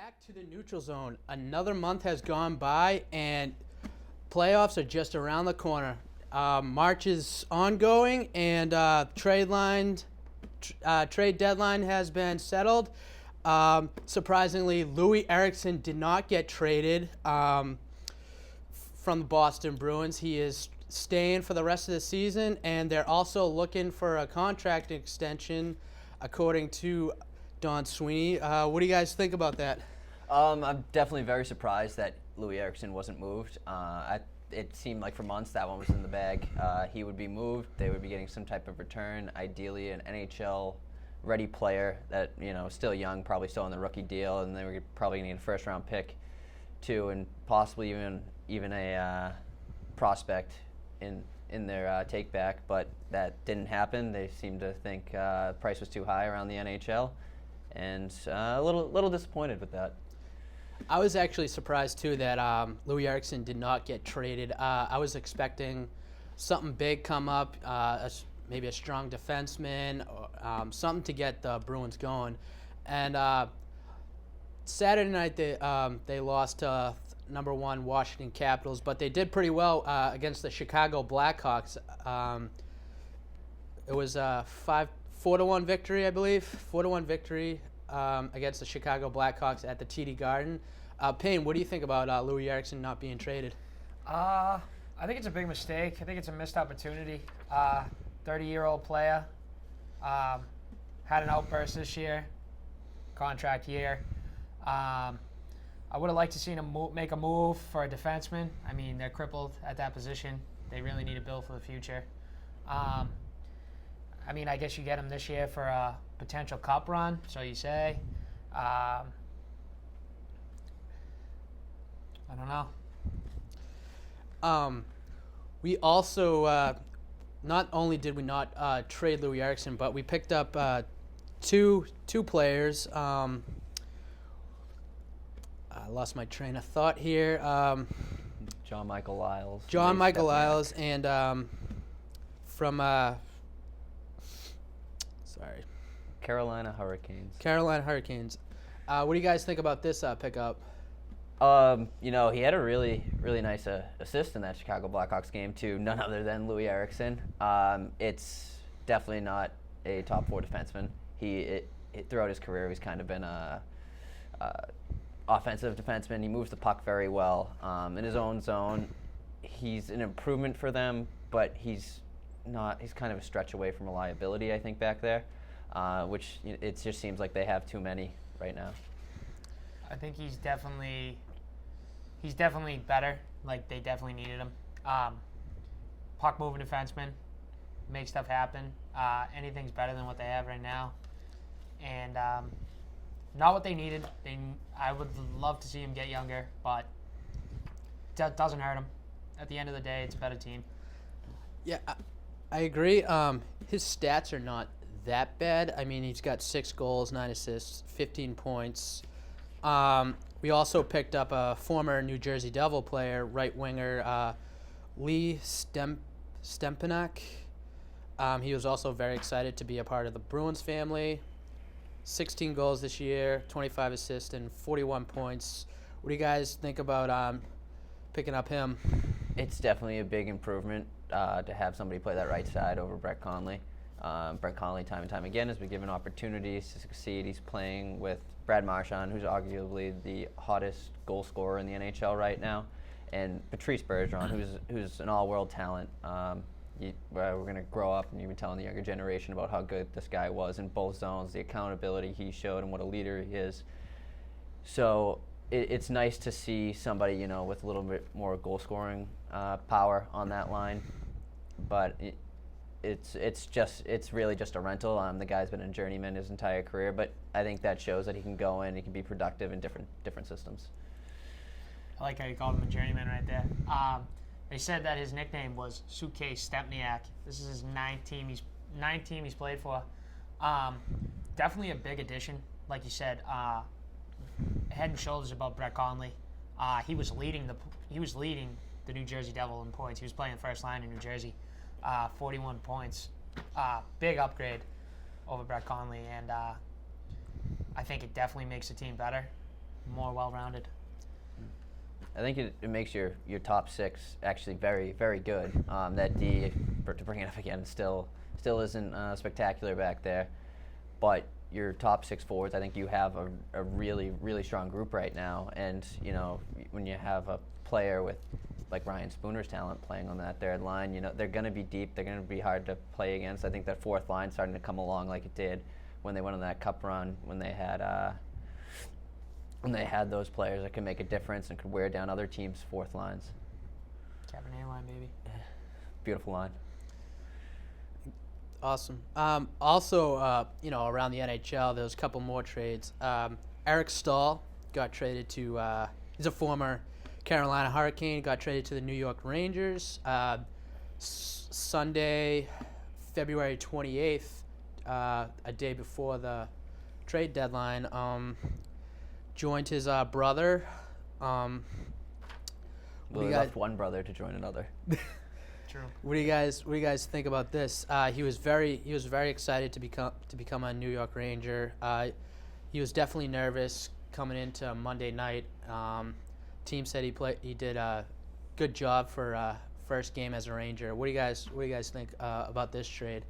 back to the neutral zone. Another month has gone by, and playoffs are just around the corner. March is ongoing, and trade deadline has been settled. Surprisingly, Louis Eriksson did not get traded from the Boston Bruins. He is staying for the rest of the season, and they're also looking for a contract extension, according to Don Sweeney. What do you guys think about that? I'm definitely very surprised that Louis Eriksson wasn't moved. It seemed like for months that one was in the bag. He would be moved. They would be getting some type of return, ideally an NHL-ready player that, still young, probably still on the rookie deal, and they were probably going to get a first-round pick too, and possibly even a prospect in their take-back. But that didn't happen. They seemed to think the price was too high around the NHL, and a little disappointed with that. I was actually surprised, too, that Louis Eriksson did not get traded. I was expecting something big come up, maybe a strong defenseman, or something to get the Bruins going. And Saturday night, they lost to number one Washington Capitals, but they did pretty well against the Chicago Blackhawks. It was a 4-1 victory, I believe. 4-1 victory against the Chicago Blackhawks at the TD Garden. Payne, what do you think about Louis Eriksson not being traded? I think it's a big mistake. I think it's a missed opportunity. 30-year-old player. Had an outburst this year. Contract year. I would have liked to see him make a move for a defenseman. I mean, they're crippled at that position. They really need a build for the future. I guess you get him this year for a potential cup run, so you say. I don't know. We also, not only did we not trade Louis Eriksson, but we picked up two players. I lost my train of thought here. John Michael Lyles. John Michael Lyles, and from Carolina Hurricanes. Carolina Hurricanes. What do you guys think about this pickup? He had a really, really nice assist in that Chicago Blackhawks game to none other than Louis Eriksson. It's definitely not a top four defenseman. Throughout his career, he's kind of been a offensive defenseman. He moves the puck very well in his own zone. He's an improvement for them, but he's kind of a stretch away from reliability, I think, back there, which it just seems like they have too many right now. I think he's definitely better. Like, they definitely needed him. Puck moving defenseman, make stuff happen. Anything's better than what they have right now, and not what they needed. I would love to see him get younger, but that doesn't hurt him. At the end of the day, it's a better team. Yeah, I agree. His stats are not that bad. I mean, he's got 6 goals, 9 assists, 15 points. We also picked up a former New Jersey Devil player, right winger Lee Stempenak. He was also very excited to be a part of the Bruins family. 16 goals this year, 25 assists, and 41 points. What do you guys think about picking up him? It's definitely a big improvement to have somebody play that right side over Brett Conley. Brett Conley, time and time again, has been given opportunities to succeed. He's playing with Brad Marchand, who's arguably the hottest goal scorer in the NHL right now, and Patrice Bergeron, who's an all-world talent. We're going to grow up and you've been telling the younger generation about how good this guy was in both zones, the accountability he showed, and what a leader he is. So it's nice to see somebody, with a little bit more goal-scoring power on that line. But it's really just a rental. The guy's been a journeyman his entire career, but I think that shows that he can go in, he can be productive in different systems. I like how you called him a journeyman right there. They said that his nickname was Suitcase Stempniak. This is his ninth team he's played for. Definitely a big addition, like you said. Head and shoulders above Brett Conley. He was leading the New Jersey Devil in points. He was playing first line in New Jersey. 41 points. Big upgrade over Brett Conley, and I think it definitely makes the team better. more well-rounded. I think it makes your top six actually very, very good. That D, to bring it up again, still isn't spectacular back there. But your top six forwards, I think you have a really, really strong group right now. And, when you have a player with like Ryan Spooner's talent playing on that third line, they're going to be deep. They're going to be hard to play against. I think that fourth line's starting to come along like it did when they went on that cup run, when they had those players that could make a difference and could wear down other teams' fourth lines. Cabernet line, baby. Beautiful line. Awesome. Also, around the NHL, there was a couple more trades. Eric Stahl got traded to, he's a former Carolina Hurricane, got traded to the New York Rangers. Sunday, February 28th, a day before the trade deadline, joined his brother. Well, he left one brother to join another. True. What do you guys think about this? He was very excited to become a New York Ranger. He was definitely nervous coming into Monday night. Team said he did a good job for first game as a Ranger. What do you guys think about this trade?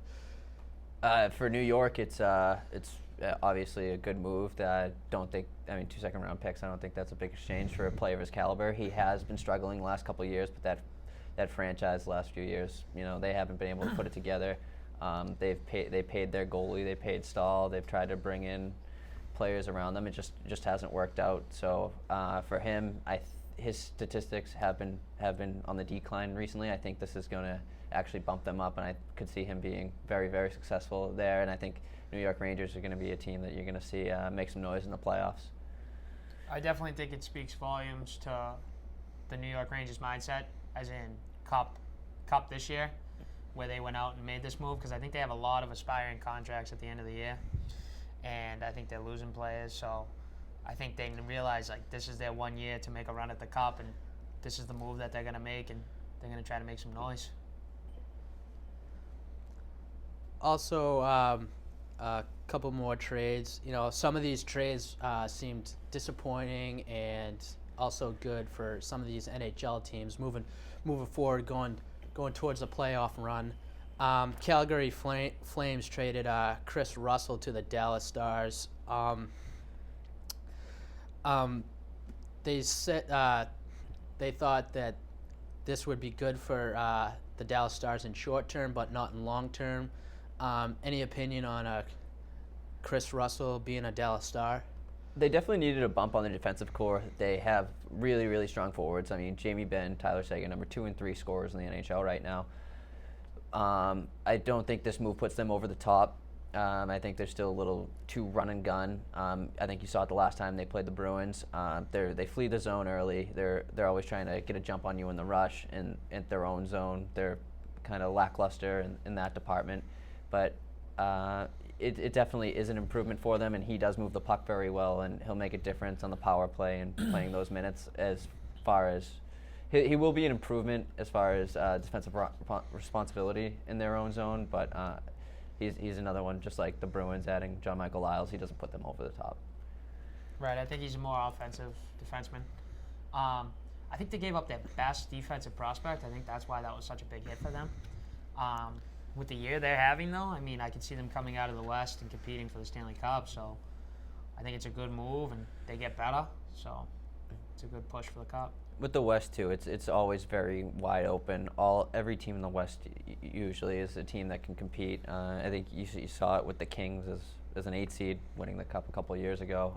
For New York, it's obviously a good move. Don't think, 2 second-round picks, I don't think that's a big exchange for a player of his caliber. He has been struggling the last couple of years, but that franchise the last few years, they haven't been able to put it together. They paid their goalie, they paid Stahl, they've tried to bring in players around them. It just hasn't worked out. So for him, his statistics have been on the decline recently. I think this is going to actually bump them up, and I could see him being very, very successful there. And I think New York Rangers are going to be a team that you're going to see make some noise in the playoffs. I definitely think it speaks volumes to the New York Rangers mindset, as in Cup this year, where they went out and made this move, because I think they have a lot of aspiring contracts at the end of the year, and I think they're losing players. So I think they realize this is their 1 year to make a run at the Cup, and this is the move that they're going to make, and they're going to try to make some noise. Also, a couple more trades. Some of these trades seemed disappointing and also good for some of these NHL teams moving forward, going towards the playoff run. Calgary Flames traded Chris Russell to the Dallas Stars. They said they thought that this would be good for the Dallas Stars in short term, but not in long term. Any opinion on Chris Russell being a Dallas Star? They definitely needed a bump on the defensive core. They have really, really strong forwards. Jamie Benn, Tyler Seguin, number 2 and 3 scorers in the NHL right now. I don't think this move puts them over the top. I think they're still a little too run and gun. I think you saw it the last time they played the Bruins. They flee the zone early. They're always trying to get a jump on you in the rush and in their own zone. They're kind of lackluster in that department. But it definitely is an improvement for them, and he does move the puck very well, and he'll make a difference on the power play and playing those minutes. As far as he will be an improvement as far as defensive responsibility in their own zone, but he's another one, just like the Bruins adding John Michael Lyles. He doesn't put them over the top. Right, I think he's a more offensive defenseman. I think they gave up their best defensive prospect. I think that's why that was such a big hit for them. With the year they're having, though, I could see them coming out of the West and competing for the Stanley Cup. So I think it's a good move, and they get better. So it's a good push for the Cup. With the West too, it's always very wide open. Every team in the West usually is a team that can compete. I think you saw it with the Kings as an 8 seed winning the Cup a couple of years ago.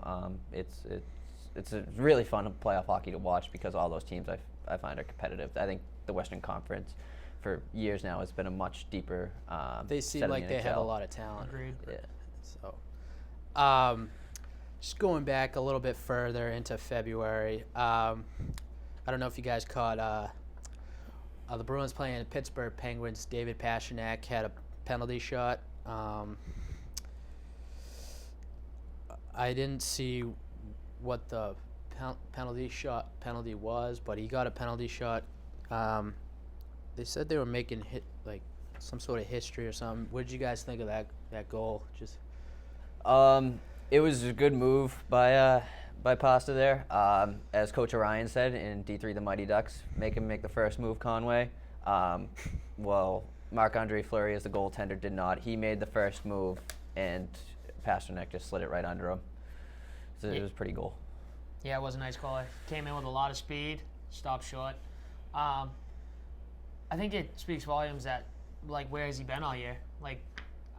It's a really fun playoff hockey to watch because all those teams I find are competitive. I think the Western Conference for years now has been a much deeper. They seem like they have a lot of talent. Agreed. Yeah. So, just going back a little bit further into February. I don't know if you guys caught the Bruins playing the Pittsburgh Penguins. David Pastrnak had a penalty shot. I didn't see what the penalty was, but he got a penalty shot. They said they were making some sort of history or something. What did you guys think of that goal? It was a good move by by Pasta there. As Coach Orion said in D3 the Mighty Ducks, make him make the first move, Conway. Well, Marc-Andre Fleury as the goaltender did not. He made the first move, and Pasternak just slid it right under him. So it was a pretty goal. Yeah, it was a nice goal. Came in with a lot of speed, stopped short. I think it speaks volumes that, like, where has he been all year? Like,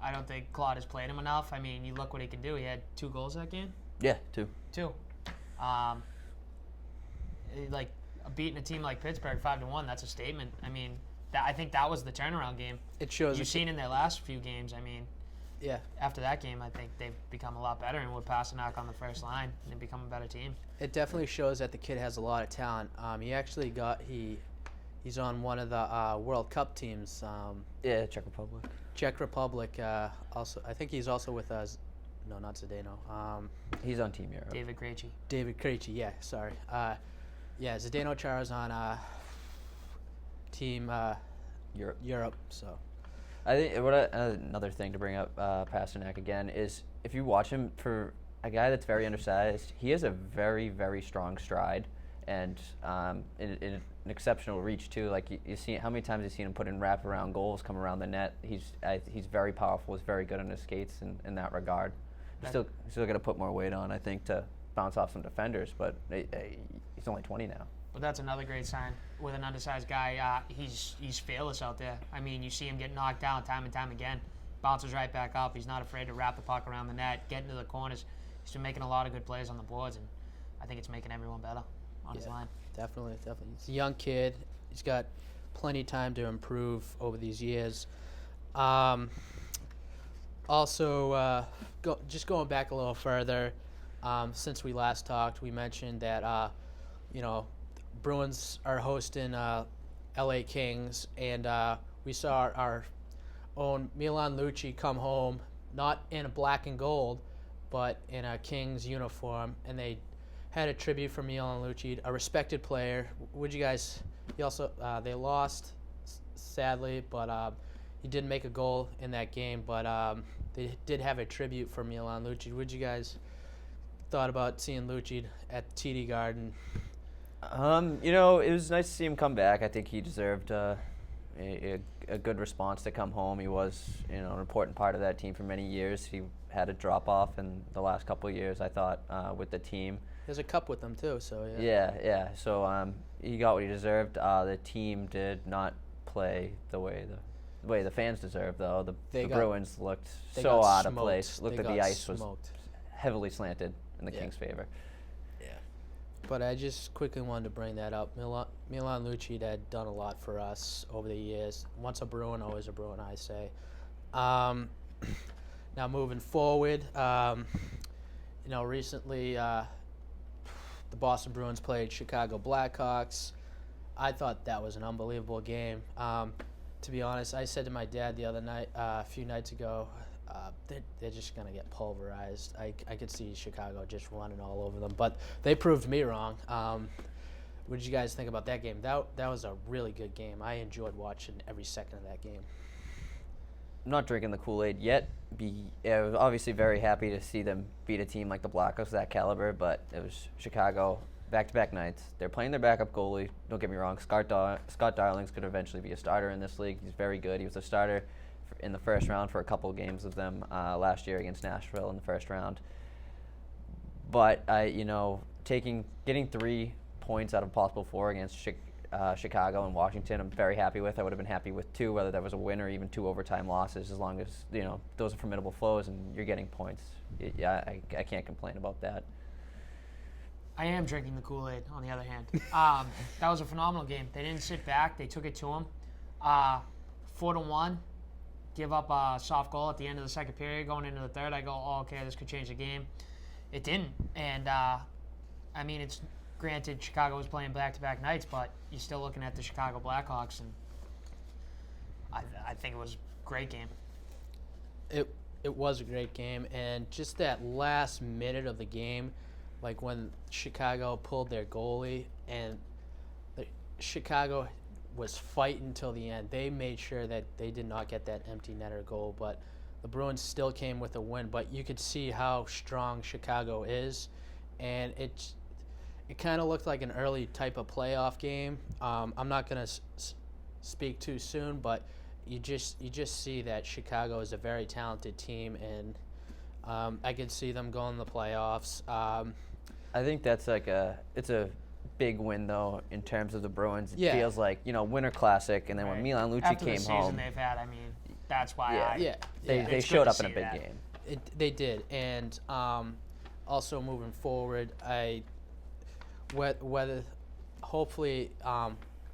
I don't think Claude has played him enough. I mean, you look what he can do. He had 2 goals that game. Yeah, 2. Like, beating a team like Pittsburgh 5-1, that's a statement. I mean, I think that was the turnaround game. It shows. You've seen in their last few games. I mean, Yeah. after that game, I think they've become a lot better, and with Pasternak on the first line, they've become a better team. It definitely shows that the kid has a lot of talent. He actually he's on one of the World Cup teams. Yeah, Czech Republic. Czech Republic. Also, I think he's also with us. No, not Zdeno. He's on Team Europe. David Krejci. David Krejci. Yeah, sorry. Yeah, Zdeno Chara's on team Europe. So. I think another thing to bring up Pasternak again is if you watch him, for a guy that's very undersized, he has a very, very strong stride and in an exceptional reach too. Like you see how many times you've seen him put in wraparound goals, come around the net. He's very powerful. He's very good on his skates in that regard. He's still got to put more weight on, I think, to bounce off some defenders. But he's only 20 now. But that's another great sign with an undersized guy. He's fearless out there. I mean, you see him get knocked down time and time again. Bounces right back up. He's not afraid to wrap the puck around the net, get into the corners. He's been making a lot of good plays on the boards, and I think it's making everyone better on his line. Definitely. He's a young kid. He's got plenty of time to improve over these years. Also, just going back a little further, since we last talked, we mentioned that Bruins are hosting LA Kings, and we saw our own Milan Lucic come home, not in a black and gold, but in a Kings uniform, and they had a tribute for Milan Lucic, a respected player. Would you guys? He also they lost, sadly, but he did make a goal in that game. But they did have a tribute for Milan Lucic. Would you guys thought about seeing Lucic at TD Garden? It was nice to see him come back. I think he deserved a good response to come home. He was, an important part of that team for many years. He had a drop off in the last couple of years, I thought, with the team. There's a cup with them too, so yeah. Yeah. So he got what he deserved. The team did not play the way the fans deserved, though. The Bruins looked so out of place. Looked like the ice was heavily slanted in the Kings' favor. But I just quickly wanted to bring that up. Milan Lucic had done a lot for us over the years. Once a Bruin, always a Bruin, I say. Now moving forward, recently the Boston Bruins played Chicago Blackhawks. I thought that was an unbelievable game. To be honest, I said to my dad the other night, a few nights ago, they're just going to get pulverized. I could see Chicago just running all over them, but they proved me wrong. What did you guys think about that game? That was a really good game. I enjoyed watching every second of that game. I'm not drinking the Kool-Aid yet. I was obviously very happy to see them beat a team like the Blackhawks, that caliber, but it was Chicago back-to-back nights. They're playing their backup goalie. Don't get me wrong, Scott Darling's going to eventually be a starter in this league. He's very good. He was a starter in the first round for a couple of games with them last year against Nashville in the first round. But getting 3 points out of possible 4 against Chicago and Washington, I'm very happy with. I would have been happy with 2, whether that was a win or even 2 overtime losses, as long as those are formidable foes and you're getting points. I can't complain about that. I am drinking the Kool-Aid, on the other hand. That was a phenomenal game. They didn't sit back. They took it to them. 4-1. Give up a soft goal at the end of the second period. Going into the third, I go, okay, this could change the game. It didn't. And, it's granted Chicago was playing back-to-back nights, but you're still looking at the Chicago Blackhawks, and I think it was a great game. It was a great game, and just that last minute of the game, like when Chicago pulled their goalie and Chicago was fighting till the end. They made sure that they did not get that empty netter goal, but the Bruins still came with a win. But you could see how strong Chicago is, and it kind of looked like an early type of playoff game. I'm not gonna speak too soon, but you just see that Chicago is a very talented team, and I could see them going to the playoffs. I think that's it's a big win though in terms of the Bruins. It Yeah. feels like Winter Classic, and then when Right. Milan Lucic After came the season home, they've had, I mean, that's why Yeah. Yeah. they It's showed good up to in a see big that. game. They did, and also moving forward, whether hopefully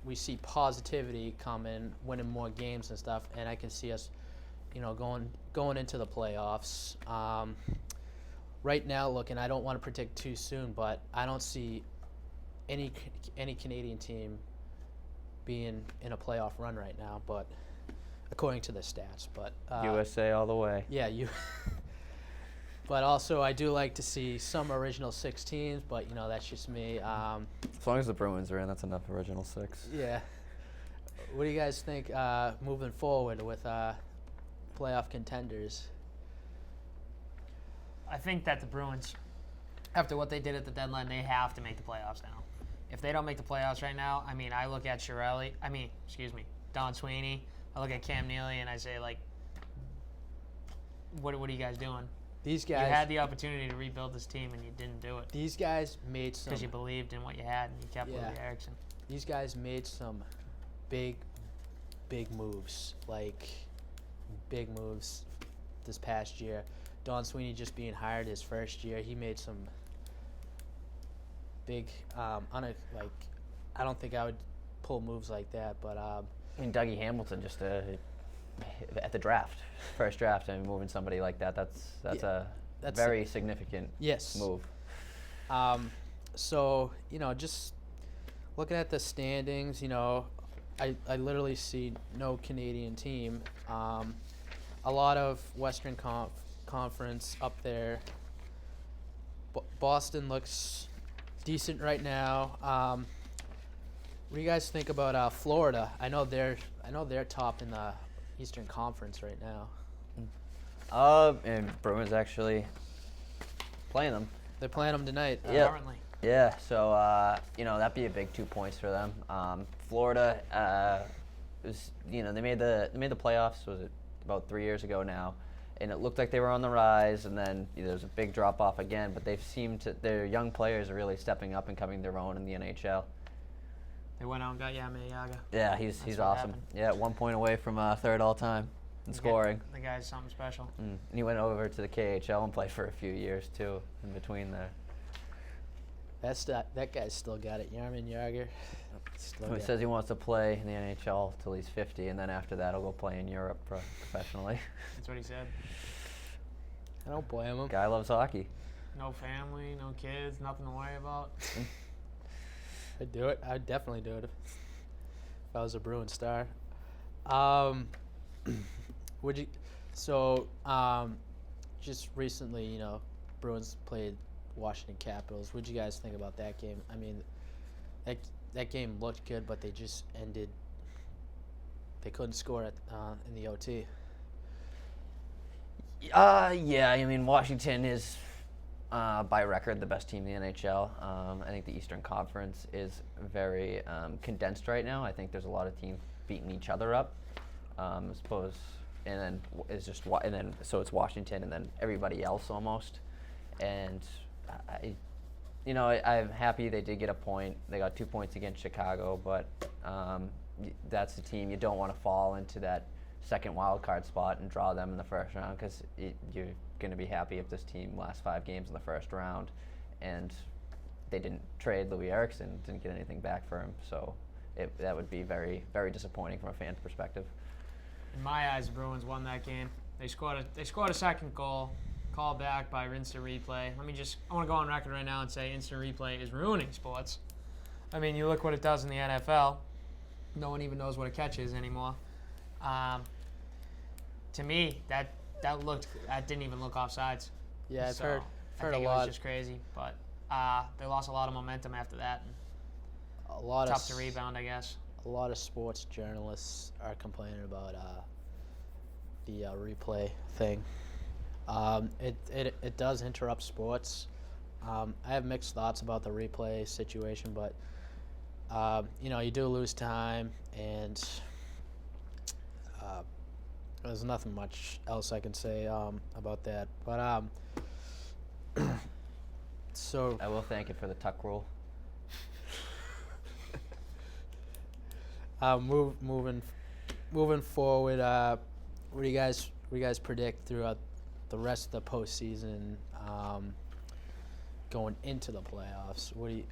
we see positivity come in, winning more games and stuff, and I can see us, going into the playoffs. Right now, looking, I don't want to predict too soon, but I don't see any Canadian team being in a playoff run right now, but according to the stats, but USA all the way. yeah, you. But also, I do like to see some original 6 teams, but that's just me. As long as the Bruins are in, that's enough original 6. Yeah. What do you guys think moving forward with playoff contenders? I think that the Bruins, after what they did at the deadline, they have to make the playoffs now. If they don't make the playoffs right now, I mean, I look at Don Sweeney, I look at Cam Neely, and I say, like, what are you guys doing? These You guys. had the opportunity to rebuild this team, and you didn't do it These guys made some. because you believed in what you had, and you kept Yeah. Louis Erickson. These guys made some big moves, big moves this past year. Don Sweeney just being hired his first year, he made some big, I don't think I would pull moves like that, but Dougie Hamilton just at the draft, first draft, and moving somebody like that's a that's very significant yes. move. So, just looking at the standings, I literally see no Canadian team. A lot of Western Conference up there. Boston looks decent right now. What do you guys think about Florida? I know they're top in the Eastern Conference right now. And Bruins actually playing them. They're playing them tonight. Yeah. Currently. Yeah, so that'd be a big 2 points for them. Florida, they made the playoffs. Was it about 3 years ago now? And it looked like they were on the rise, and then there was a big drop off again. But their young players are really stepping up and coming their own in the NHL. They went out and got Yami Yaga. Yeah, he's what awesome. happened. Yeah, 1 point away from third all time in scoring. The guy's something special. And he went over to the KHL and played for a few years too in between there. That guy's still got it. Yarmin Yager. He says he wants to play in the NHL till he's 50, and then after that he'll go play in Europe professionally. That's what he said. I don't blame him. Guy loves hockey. No family, no kids, nothing to worry about. I'd do it. I'd definitely do it if I was a Bruin star. Would you? So, just recently, Bruins played Washington Capitals. What'd you guys think about that game? I mean, that game looked good, but they just ended. They couldn't score in the OT. Yeah, I mean, Washington is, by record, the best team in the NHL. I think the Eastern Conference is very condensed right now. I think there's a lot of teams beating each other up, I suppose. And then so it's Washington and then everybody else almost. And I'm happy they did get a point. They got 2 points against Chicago, but that's the team you don't want to fall into that second wild card spot and draw them in the first round, because you're going to be happy if this team lasts 5 games in the first round, and they didn't trade Louis Erickson, didn't get anything back for him, so that would be very, very disappointing from a fan's perspective. In my eyes, the Bruins won that game. They scored a second goal, called back by instant replay. I want to go on record right now and say instant replay is ruining sports. I mean, you look what it does in the NFL. No one even knows what a catch is anymore. To me, that didn't even look offsides. Yeah, I've So, heard I a think it lot. was just crazy, but they lost a lot of momentum after that. A lot Tough to of rebound, I guess. a lot of sports journalists are complaining about the replay thing. It does interrupt sports. I have mixed thoughts about the replay situation, but you do lose time, and there's nothing much else I can say about that. But so I will thank you for the tuck rule. moving forward, what do you guys predict throughout the rest of the postseason, going into the playoffs? Do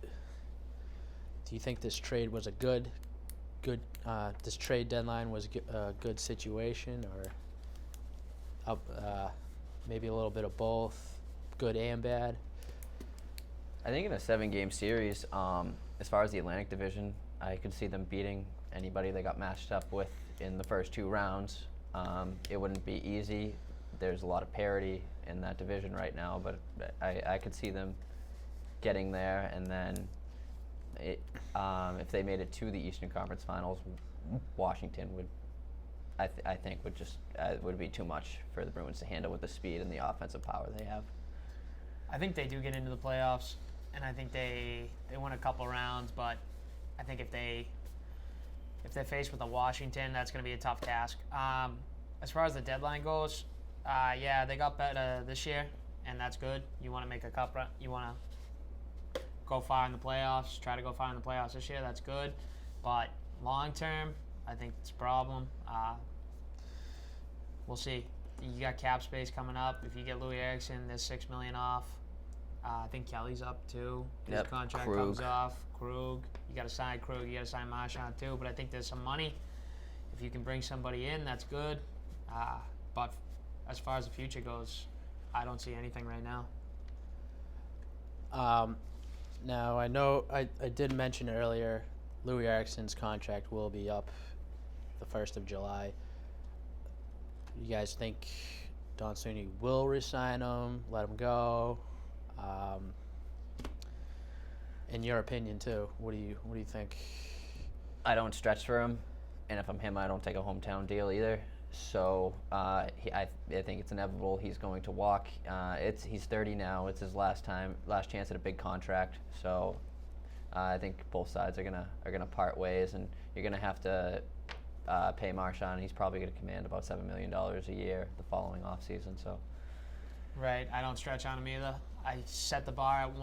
you think this trade was a good this trade deadline was a good situation, or maybe a little bit of both, good and bad? I think in a 7-game series, as far as the Atlantic Division, I could see them beating anybody they got matched up with in the first 2 rounds. It wouldn't be easy. There's a lot of parity in that division right now, but I could see them getting there, and then if they made it to the Eastern Conference Finals, Washington I think would be too much for the Bruins to handle with the speed and the offensive power they have. I think they do get into the playoffs, and I think they win a couple rounds. But I think if they're faced with a Washington, that's going to be a tough task. As far as the deadline goes, yeah, they got better this year, and that's good. You want to make a cup run. You want to go far in the playoffs. Try to go far in the playoffs this year. That's good. But long term, I think it's a problem. We'll see. You got cap space coming up. If you get Louis Eriksson, there's $6 million off. I think Kelly's up too. His contract Krug comes off. Krug. You got to sign Krug. You got to sign Marchand too. But I think there's some money. If you can bring somebody in, that's good. But as far as the future goes, I don't see anything right now. Now, I know I did mention earlier, Louis Eriksson's contract will be up the 1st of July. You guys think Don Sweeney will re-sign him, let him go? In your opinion, too, what do you think? I don't stretch for him, and if I'm him, I don't take a hometown deal either. So I think it's inevitable he's going to walk. He's 30 now. It's his last chance at a big contract. So I think both sides are gonna part ways, and you're gonna have to pay Marchand. He's probably going to command about $7 million a year the following offseason. So. Right. I don't stretch on him either. I set the bar at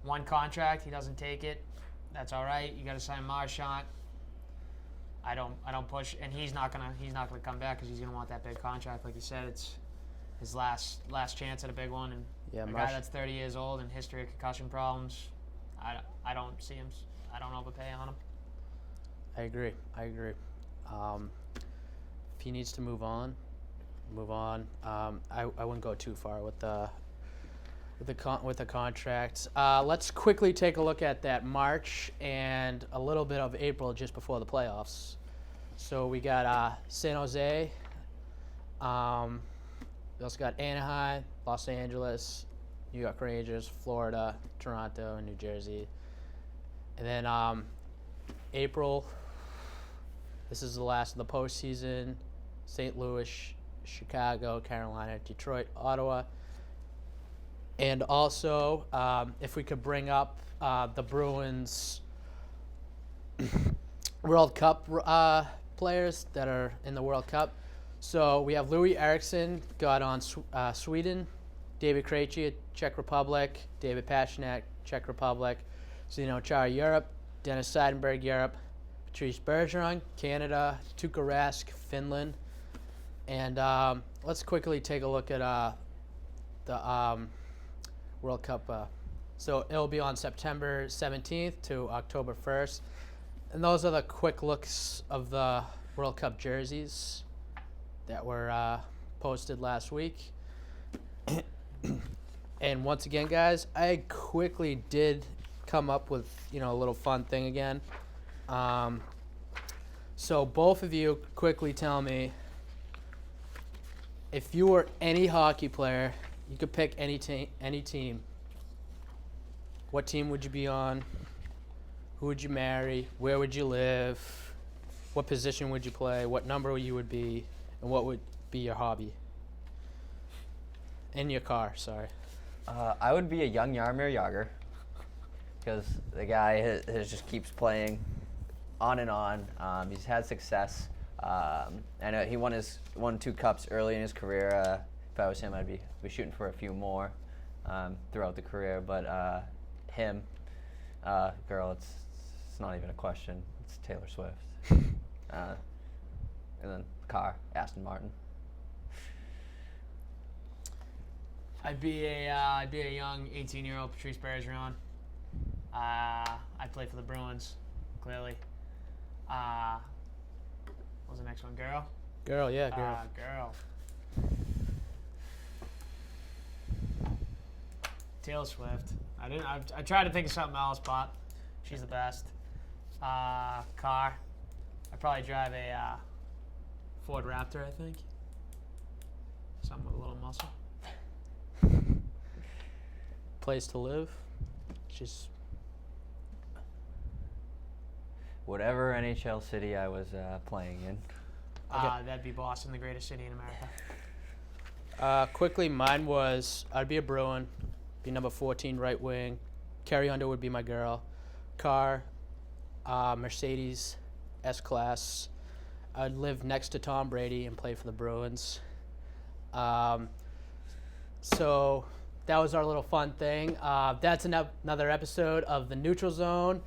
one contract. He doesn't take it. That's all right. You got to sign Marchand. I don't push, and he's not gonna come back because he's gonna want that big contract. Like you said, it's his last chance at a big one, and a guy that's 30 years old and history of concussion problems. I don't see him. I don't overpay on him. I agree. If he needs to move on. I wouldn't go too far with the contracts. Let's quickly take a look at that March and a little bit of April just before the playoffs. So we got San Jose. We also got Anaheim, Los Angeles, New York Rangers, Florida, Toronto, and New Jersey. And then April. This is the last of the postseason. St. Louis, Chicago, Carolina, Detroit, Ottawa. And also, if we could bring up the Bruins World Cup players that are in the World Cup. So we have Louis Eriksson, got on Sweden, David Krejci, Czech Republic, David Pastrnak, Czech Republic, Zdeno Chara, Europe, Dennis Seidenberg, Europe, Patrice Bergeron, Canada, Tuukka Rask, Finland. And let's quickly take a look at the World Cup. So it'll be on September 17th to October 1st. And those are the quick looks of the World Cup jerseys that were posted last week. And once again, guys, I quickly did come up with a little fun thing again. So both of you quickly tell me, if you were any hockey player, you could pick any team. What team would you be on? Who would you marry? Where would you live? What position would you play? What number you would be? And what would be your hobby? In your car, sorry. I would be a young Jaromir Jagr because the guy just keeps playing on and on. He's had success. I know he won 2 cups early in his career. If I was him, I'd be shooting for a few more throughout the career. But him, girl, it's not even a question. It's Taylor Swift. And then car, Aston Martin. I'd be a young 18-year-old Patrice Bergeron. I'd play for the Bruins, clearly. What was the next one? Girl? Girl, yeah, girl. Girl. Taylor Swift. I tried to think of something else, but she's the best. Car. I'd probably drive a Ford Raptor, I think. Something with a little muscle. Place to live. Just Whatever NHL city I was playing in. That'd be Boston, the greatest city in America. quickly, mine was I'd be a Bruin, be number 14 right wing. Carrie Underwood would be my girl. Car, Mercedes S-Class. I'd live next to Tom Brady and play for the Bruins. So that was our little fun thing. That's another episode of the Neutral Zone.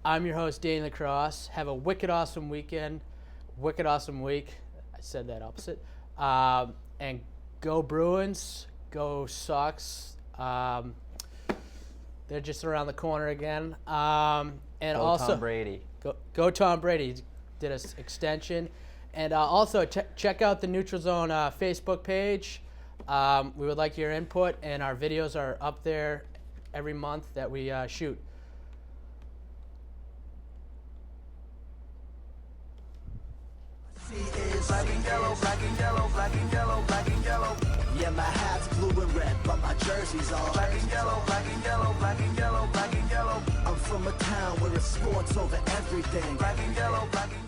I'm your host, Danny Lacrosse. Have a wicked awesome weekend. Wicked awesome week. I said that opposite. And go Bruins. Go Sox. They're just around the corner again. And Go also Tom Brady. Go Tom Brady. He did an extension. And also check out the Neutral Zone Facebook page. We would like your input, and our videos are up there every month that we shoot. Black and yellow, black and yellow, black and yellow, black and yellow. Yeah, my hat's blue and red, but my jersey's all black and yellow, black and yellow, black and yellow, black and yellow. I'm from a town where it's sports over everything. Black and yellow, black and